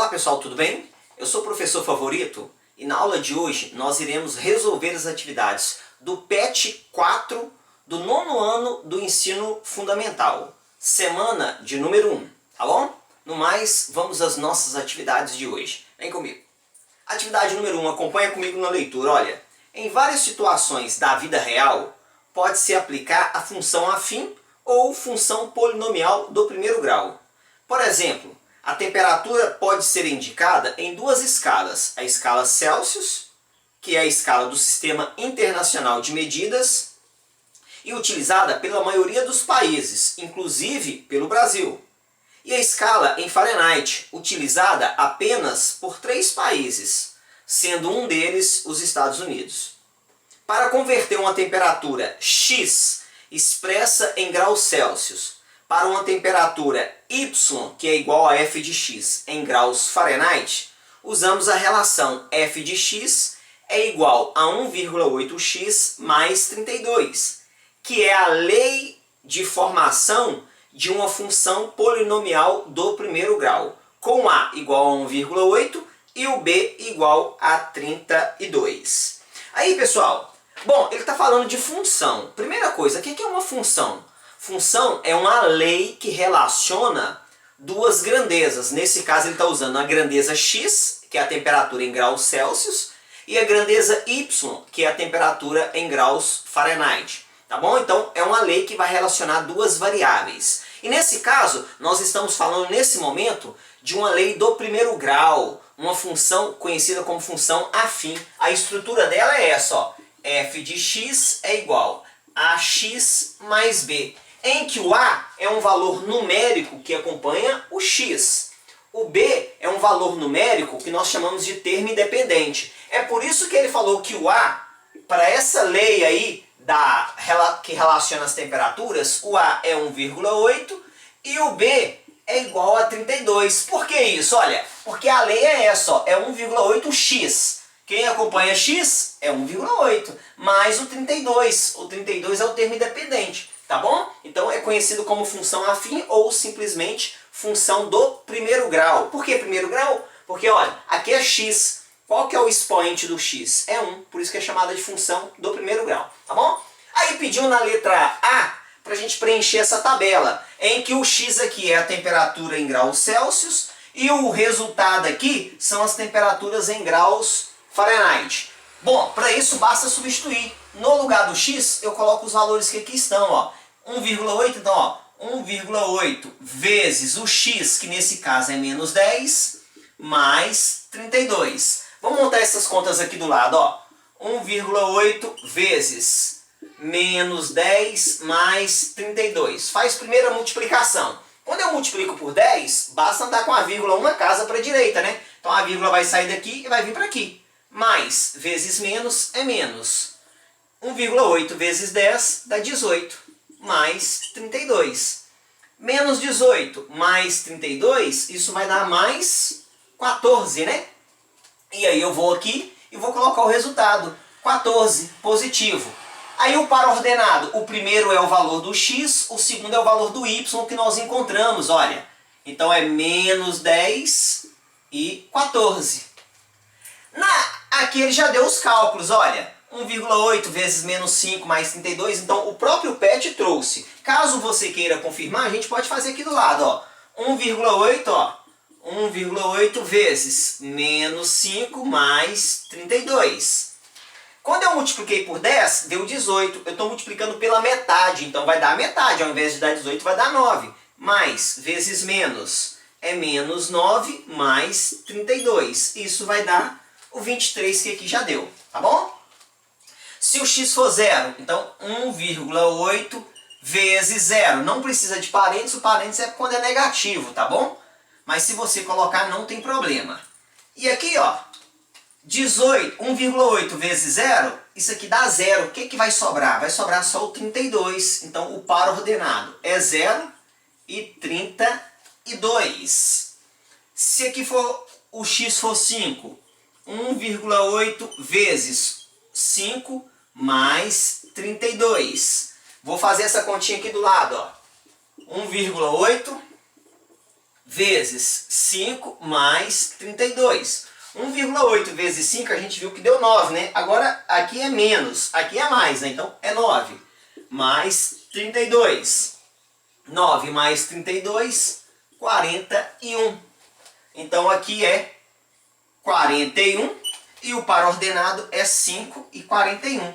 Olá pessoal, tudo bem? Eu sou o professor Favorito e na aula de hoje nós iremos resolver as atividades do PET 4 do nono ano do ensino fundamental, semana de número 1, tá bom? No mais, vamos às nossas atividades de hoje. Vem comigo. Atividade número 1, acompanha comigo na leitura. Olha, em várias situações da vida real, pode-se aplicar a função afim ou função polinomial do primeiro grau. Por exemplo, a temperatura pode ser indicada em duas escalas. A escala Celsius, que é a escala do Sistema Internacional de Medidas, e utilizada pela maioria dos países, inclusive pelo Brasil. E a escala em Fahrenheit, utilizada apenas por 3 países, sendo um deles os Estados Unidos. Para converter uma temperatura X expressa em graus Celsius para uma temperatura Y, que é igual a f de x em graus Fahrenheit, usamos a relação f de x é igual a 1,8x mais 32, que é a lei de formação de uma função polinomial do primeiro grau, com a igual a 1,8 e o b igual a 32. Aí, pessoal, bom, ele está falando de função. Primeira coisa, o que é uma função? Função é uma lei que relaciona duas grandezas. Nesse caso ele está usando a grandeza x, que é a temperatura em graus Celsius, e a grandeza y, que é a temperatura em graus Fahrenheit. Tá bom? Então é uma lei que vai relacionar duas variáveis. E nesse caso, nós estamos falando nesse momento de uma lei do primeiro grau, uma função conhecida como função afim. A estrutura dela é essa, ó. F de x é igual a x mais b, em que o a é um valor numérico que acompanha o x. O b é um valor numérico que nós chamamos de termo independente. É por isso que ele falou que o a, para essa lei aí que relaciona as temperaturas, o a é 1,8 e o b é igual a 32. Por que isso? Olha, porque a lei é essa, ó, é 1,8x. Quem acompanha x é 1,8, mais o 32. O 32 é o termo independente, tá bom? Então é conhecido como função afim ou simplesmente função do primeiro grau. Por que primeiro grau? Porque, olha, aqui é x. Qual que é o expoente do x? É 1, por isso que é chamada de função do primeiro grau, tá bom? Aí pediu na letra A para a gente preencher essa tabela, em que o x aqui é a temperatura em graus Celsius e o resultado aqui são as temperaturas em graus Fahrenheit. Bom, para isso basta substituir. No lugar do x, eu coloco os valores que aqui estão, ó. 1,8, então, ó, 1,8 vezes o x, que nesse caso é menos 10, mais 32. Vamos montar essas contas aqui do lado, ó. 1,8 vezes menos 10 mais 32. Faz primeiro a multiplicação. Quando eu multiplico por 10, basta andar com a vírgula uma casa para a direita, né? Então a vírgula vai sair daqui e vai vir para aqui. Mais vezes menos é menos. 1,8 vezes 10 dá 18, mais 32. Menos 18 mais 32, isso vai dar mais 14, né? E aí eu vou aqui e vou colocar o resultado. 14, positivo. Aí o par ordenado, o primeiro é o valor do x, o segundo é o valor do y que nós encontramos, olha. Então é menos 10 e 14. Aqui ele já deu os cálculos, olha. 1,8 vezes menos 5 mais 32, então o próprio PET trouxe. Caso você queira confirmar, a gente pode fazer aqui do lado, ó. 1,8, ó. 1,8 vezes menos 5 mais 32. Quando eu multipliquei por 10, deu 18. Eu estou multiplicando pela metade, então vai dar metade. Ao invés de dar 18, vai dar 9. Mais vezes menos é menos 9 mais 32. Isso vai dar o 23 que aqui já deu, tá bom? Se o x for zero, então 1,8 vezes zero. Não precisa de parênteses, o parênteses é quando é negativo, tá bom? Mas se você colocar, não tem problema. E aqui, ó, 1,8 vezes zero, isso aqui dá zero. O que que vai sobrar? Vai sobrar só o 32. Então o par ordenado é 0 e 32. Se aqui for o x for 5, 1,8 vezes 5 mais 32. Vou fazer essa continha aqui do lado, ó. 1,8 vezes 5 mais 32. 1,8 vezes 5 a gente viu que deu 9, né? Agora aqui é menos, aqui é mais, né? Então é 9 mais 32. 9 mais 32, 41. Então aqui é 41 e o par ordenado é 5 e 41.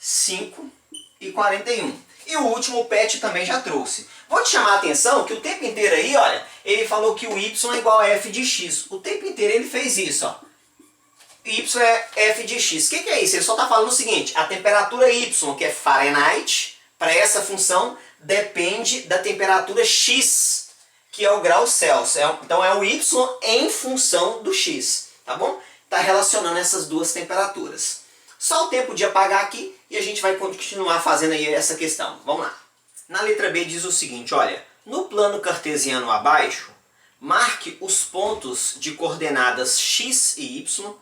5 e 41. E o último PET também já trouxe. Vou te chamar a atenção que o tempo inteiro aí, olha, ele falou que o y é igual a f de x. O tempo inteiro ele fez isso, ó. Y é f de x. O que é isso? Ele só está falando o seguinte, a temperatura y, que é Fahrenheit, para essa função, depende da temperatura x, que é o grau Celsius. Então é o y em função do x, tá bom? Está relacionando essas duas temperaturas. Só o tempo de apagar aqui e a gente vai continuar fazendo aí essa questão. Vamos lá. Na letra B diz o seguinte, olha, no plano cartesiano abaixo, marque os pontos de coordenadas x e y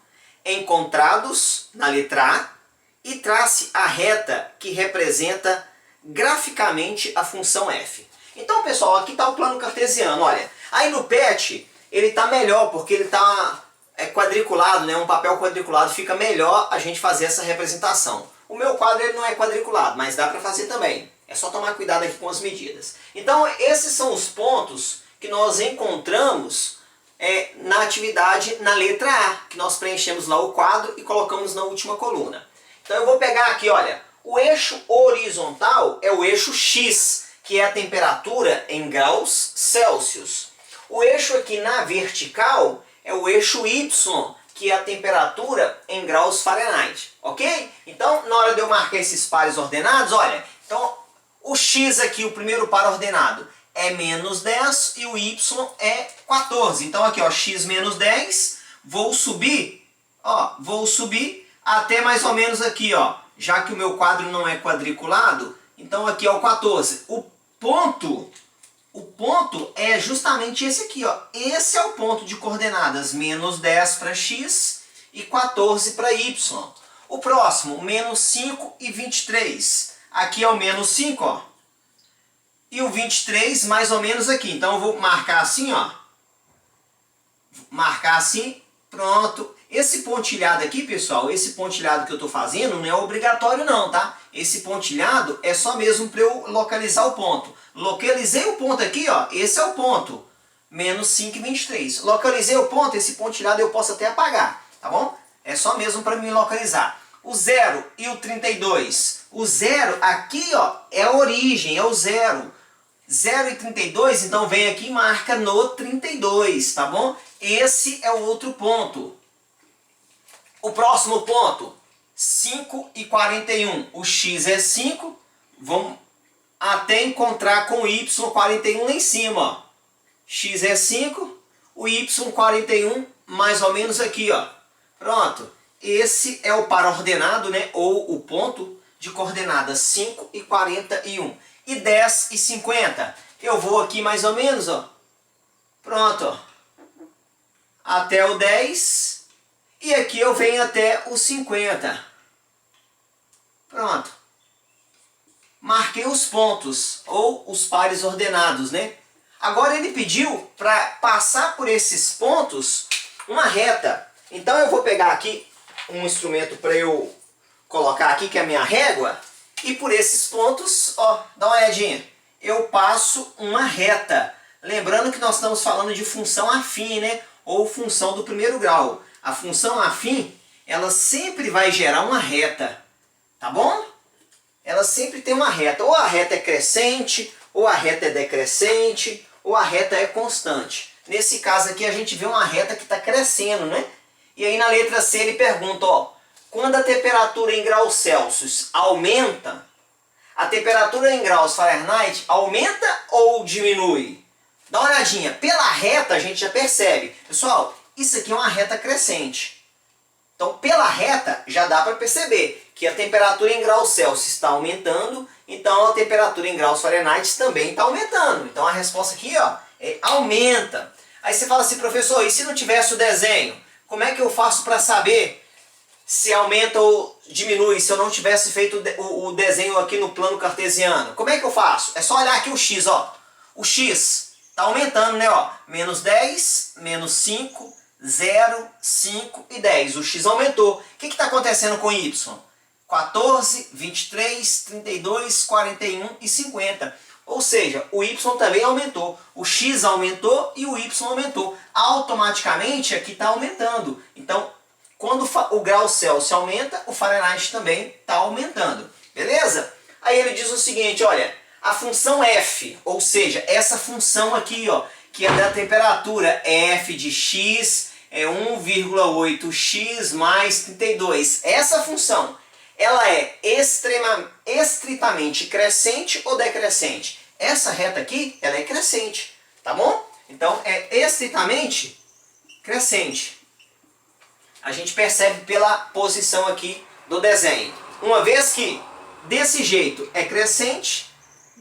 encontrados na letra A e trace a reta que representa graficamente a função f. Então, pessoal, aqui está o plano cartesiano, olha. Aí no PET, ele está melhor, porque ele está quadriculado, né? Um papel quadriculado, fica melhor a gente fazer essa representação. O meu quadro ele não é quadriculado, mas dá para fazer também. É só tomar cuidado aqui com as medidas. Então, esses são os pontos que nós encontramos na atividade na letra A, que nós preenchemos lá o quadro e colocamos na última coluna. Então, eu vou pegar aqui, olha, o eixo horizontal é o eixo x, que é a temperatura em graus Celsius. O eixo aqui na vertical é o eixo y, que é a temperatura em graus Fahrenheit, ok? Então, na hora de eu marcar esses pares ordenados, olha, então o x aqui, o primeiro par ordenado, é menos 10 e o y é 14. Então aqui, ó, x menos 10, vou subir até mais ou menos aqui, ó, já que o meu quadro não é quadriculado, então aqui é o 14. O ponto é justamente esse aqui, ó. Esse é o ponto de coordenadas, menos 10 para x e 14 para y. O próximo, menos 5 e 23. Aqui é o menos 5, ó. E o 23 mais ou menos aqui. Então eu vou marcar assim, ó. Marcar assim, pronto. Esse pontilhado aqui, pessoal, esse pontilhado que eu estou fazendo não é obrigatório não, tá? Esse pontilhado é só mesmo para eu localizar o ponto. Localizei o ponto aqui, ó, esse é o ponto, menos 5 e 23. Localizei o ponto, esse pontilhado eu posso até apagar, tá bom? É só mesmo para me localizar. O 0 e o 32. O 0 aqui, ó, é a origem, é o 0. 0 e 32, então vem aqui e marca no 32, tá bom? Esse é o outro ponto. O próximo ponto, 5 e 41. O x é 5, vamos até encontrar com o y 41 lá em cima, ó. X é 5, o y 41 mais ou menos aqui, ó. Pronto. Esse é o par ordenado, né? Ou o ponto de coordenadas 5 e 41. E 10 e 50. Eu vou aqui mais ou menos, ó. Pronto, ó. Até o 10. E aqui eu venho até o 50. Pronto. Marquei os pontos, ou os pares ordenados, né? Agora ele pediu para passar por esses pontos uma reta. Então eu vou pegar aqui um instrumento para eu colocar aqui, que é a minha régua. E por esses pontos, ó, dá uma olhadinha. Eu passo uma reta. Lembrando que nós estamos falando de função afim, né? Ou função do primeiro grau. A função afim, ela sempre vai gerar uma reta. Tá bom? Ela sempre tem uma reta. Ou a reta é crescente, ou a reta é decrescente, ou a reta é constante. Nesse caso aqui a gente vê uma reta que está crescendo, né? E aí na letra C ele pergunta, ó, quando a temperatura em graus Celsius aumenta, a temperatura em graus Fahrenheit aumenta ou diminui? Dá uma olhadinha. Pela reta a gente já percebe. Pessoal, isso aqui é uma reta crescente. Então, pela reta, já dá para perceber que a temperatura em graus Celsius está aumentando, então a temperatura em graus Fahrenheit também está aumentando. Então, a resposta aqui, ó, é aumenta. Aí você fala assim, professor, e se não tivesse o desenho? Como é que eu faço para saber se aumenta ou diminui, se eu não tivesse feito o desenho aqui no plano cartesiano? Como é que eu faço? É só olhar aqui o x, ó. O x Tá aumentando, né? Ó, menos 10, menos 5, 0, 5 e 10. O x aumentou. O que está acontecendo com y? 14, 23, 32, 41 e 50. Ou seja, o y também aumentou. O x aumentou e o y aumentou. Automaticamente aqui está aumentando. Então, quando o grau Celsius aumenta, o Fahrenheit também está aumentando. Beleza? Aí ele diz o seguinte, olha, a função f, ou seja, essa função aqui, ó, que é da temperatura, f de x é 1,8x mais 32. Essa função, ela é estritamente crescente ou decrescente? Essa reta aqui, ela é crescente, tá bom? Então, é estritamente crescente. A gente percebe pela posição aqui do desenho. Uma vez que desse jeito é crescente,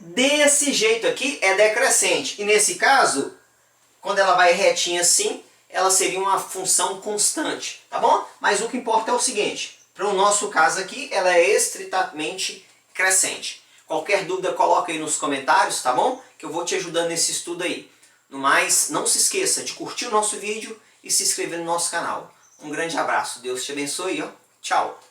desse jeito aqui é decrescente. E nesse caso, quando ela vai retinha assim, ela seria uma função constante, tá bom? Mas o que importa é o seguinte, para o nosso caso aqui, ela é estritamente crescente. Qualquer dúvida, coloca aí nos comentários, tá bom? Que eu vou te ajudando nesse estudo aí. No mais, não se esqueça de curtir o nosso vídeo e se inscrever no nosso canal. Um grande abraço, Deus te abençoe, ó. Tchau!